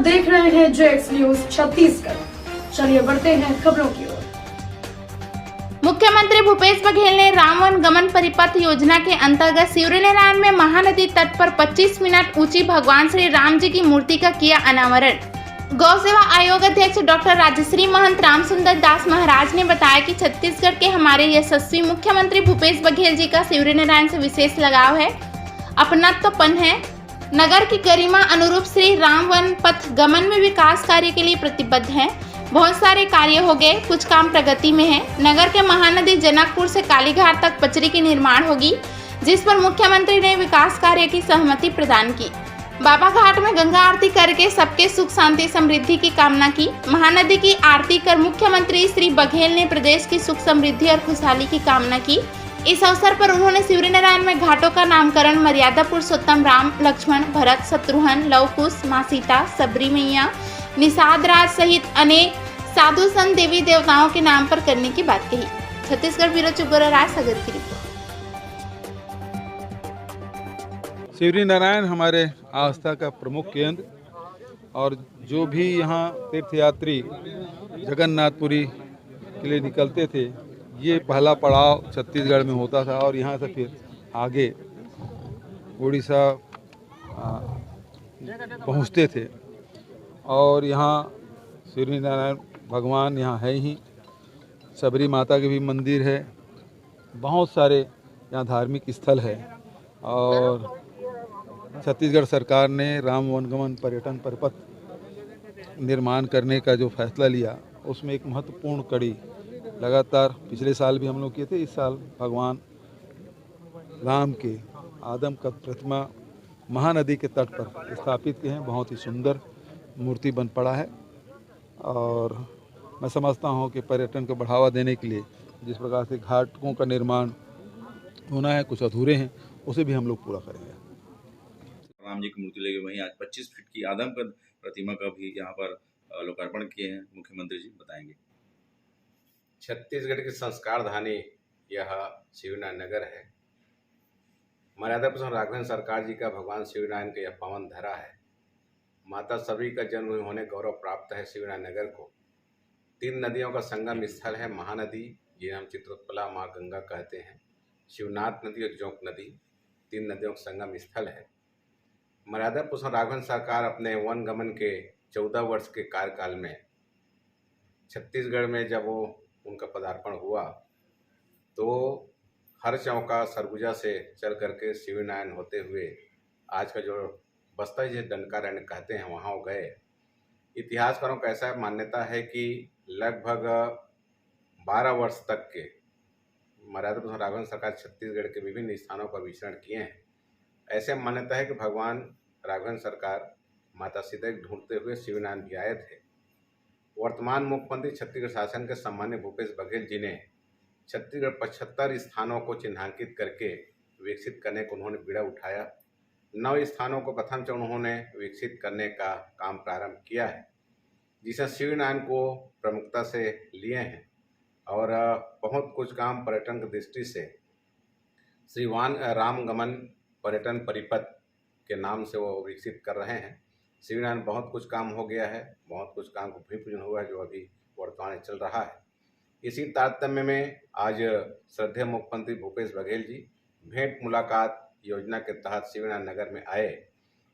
देख रहे हैं जेएक्स न्यूज छत्तीसगढ़। चलिए बढ़ते हैं खबरों की ओर। मुख्यमंत्री भूपेश बघेल ने राम वन गमन परिपथ योजना के अंतर्गत शिवरीनारायण में महानदी तट पर 25 मिनट ऊंची भगवान श्री राम जी की मूर्ति का किया अनावरण। गौ सेवा आयोग अध्यक्ष डॉक्टर राजश्री महंत रामसुंदर दास महाराज ने बताया कि छत्तीसगढ़ के हमारे यशस्वी मुख्यमंत्री भूपेश बघेल जी का शिवरीनारायण से विशेष लगाव है, अपनत्वपन है। नगर की गरिमा अनुरूप श्री राम वन पथ गमन में विकास कार्य के लिए प्रतिबद्ध है। बहुत सारे कार्य हो गए, कुछ काम प्रगति में है। नगर के महानदी जनकपुर से कालीघाट तक पचरी की निर्माण होगी, जिस पर मुख्यमंत्री ने विकास कार्य की सहमति प्रदान की। बाबा घाट में गंगा आरती करके सबके सुख शांति समृद्धि की कामना की। महानदी की आरती कर मुख्यमंत्री श्री बघेल ने प्रदेश की सुख समृद्धि और खुशहाली की कामना की। इस अवसर पर उन्होंने शिवरीनारायण में घाटों का नामकरण मर्यादा पुरुषोत्तम राम, लक्ष्मण, भरत, शत्रुघ्न, लव कुश, माँ सीता, सबरी मैया, निषाद राज सहित अनेक साधु संत देवी देवताओं के नाम पर करने की बात कही। छत्तीसगढ़ ब्यूरो चुगोरा राज सागर की रिपोर्ट। शिवरीनारायण हमारे आस्था का प्रमुख केंद्र और जो भी यहाँ तीर्थयात्री जगन्नाथपुरी के लिए निकलते थे, ये पहला पड़ाव छत्तीसगढ़ में होता था और यहाँ से फिर आगे उड़ीसा पहुँचते थे। और यहाँ शिवरीनारायण भगवान यहाँ है ही, सबरी माता के भी मंदिर है, बहुत सारे यहाँ धार्मिक स्थल है। और छत्तीसगढ़ सरकार ने राम वनगमन पर्यटन परिपथ निर्माण करने का जो फैसला लिया, उसमें एक महत्वपूर्ण कड़ी लगातार पिछले साल भी हम लोग किए थे। इस साल भगवान राम के आदम का प्रतिमा महानदी के तट पर स्थापित किए हैं। बहुत ही सुंदर मूर्ति बन पड़ा है और मैं समझता हूँ कि पर्यटन को बढ़ावा देने के लिए जिस प्रकार से घाटों का निर्माण होना है, कुछ अधूरे हैं, उसे भी हम लोग पूरा करेंगे। राम जी की मूर्ति लेके वहीं आज 25 फीट की आदमकद प्रतिमा का भी यहाँ पर लोकार्पण किए हैं। मुख्यमंत्री जी बताएंगे। छत्तीसगढ़ की संस्कार धानी यह शिवनारायण नगर है। मर्यादा पुरुषोत्तम राघवेंद्र सरकार जी का भगवान शिवनारायण का यह पावन धरा है। माता सबरी का जन्म होने गौरव प्राप्त है शिवनारायण नगर को। 3 नदियों का संगम स्थल है। महानदी, जिन्हें हम चित्रोत्पला माँ गंगा कहते हैं, शिवनाथ नदी और जोंक नदी, 3 नदियों का संगम स्थल है। मर्यादा पुरुषोत्तम राघवेंद्र सरकार अपने वन गमन के 14 वर्ष के कार्यकाल में छत्तीसगढ़ में जब वो उनका पदार्पण हुआ तो हर चौका सरगुजा से चल करके शिवनारायण होते हुए आज का जो बस्ता जिसे डंकारण्य कहते हैं वहाँ वो गए। इतिहासकारों का ऐसा मान्यता है कि लगभग 12 वर्ष तक के मर्यादा पुरुषोत्तम राघवेंद्र सरकार छत्तीसगढ़ के विभिन्न स्थानों पर विचरण किए हैं। ऐसे मान्यता है कि भगवान राघवेंद्र सरकार माता सीता को ढूंढते हुए शिवनारायण भी आए थे। वर्तमान मुख्यमंत्री छत्तीसगढ़ शासन के सम्मान्य भूपेश बघेल जी ने छत्तीसगढ़ 75 स्थानों को चिन्हांकित करके विकसित करने को उन्होंने बीड़ा उठाया। 9 स्थानों को प्रथम चरण उन्होंने विकसित करने का काम प्रारंभ किया है, जिसे शिवनारायण को प्रमुखता से लिए हैं। और बहुत कुछ काम पर्यटन की दृष्टि से श्री राम गमन पर्यटन परिपथ के नाम से वो विकसित कर रहे हैं। शिवनारायण बहुत कुछ काम हो गया है, बहुत कुछ काम को भूमि पूजन हुआ है जो अभी वर्तमान में चल रहा है। इसी तारतम्य में आज श्रद्धेय मुख्यमंत्री भूपेश बघेल जी भेंट मुलाकात योजना के तहत शिवनारायण नगर में आए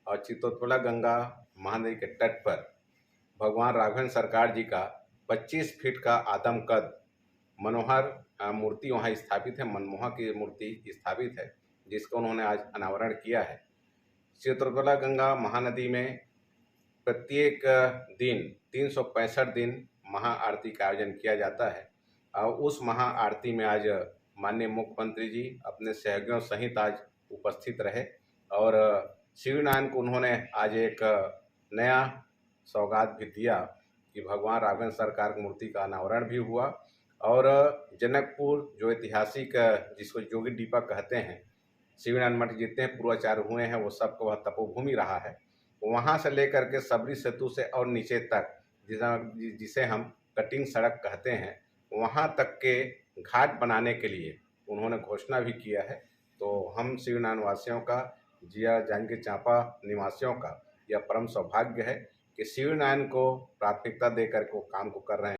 और चित्रोत्पला गंगा महानदी के तट पर भगवान राघवेंद्र सरकार जी का 25 फीट का आदमकद मनोहर मूर्ति वहाँ स्थापित है, मनमोहक की मूर्ति स्थापित है, जिसका उन्होंने आज अनावरण किया है। चित्रोत्पला गंगा महानदी में प्रत्येक दिन 365 दिन महाआरती का आयोजन किया जाता है और उस महाआरती में आज माननीय मुख्यमंत्री जी अपने सहयोगियों सहित आज उपस्थित रहे और शिवनारायण को उन्होंने आज एक नया सौगात भी दिया कि भगवान राघवेंद्र सरकार की मूर्ति का अनावरण भी हुआ और जनकपुर जो ऐतिहासिक जिसको जोगी डीपा कहते हैं, शिवनारायण मठ जितने पूर्वाचार्य हुए हैं वो सबको वह तपोभूमि रहा है। वहाँ से लेकर के सबरी सेतु से और नीचे तक जिसे हम कटिंग सड़क कहते हैं, वहाँ तक के घाट बनाने के लिए उन्होंने घोषणा भी किया है। तो हम शिवनारायण वासियों का, जिया जांजगीर चांपा निवासियों का यह परम सौभाग्य है कि शिवनारायण को प्राथमिकता देकर को काम को कर रहे हैं।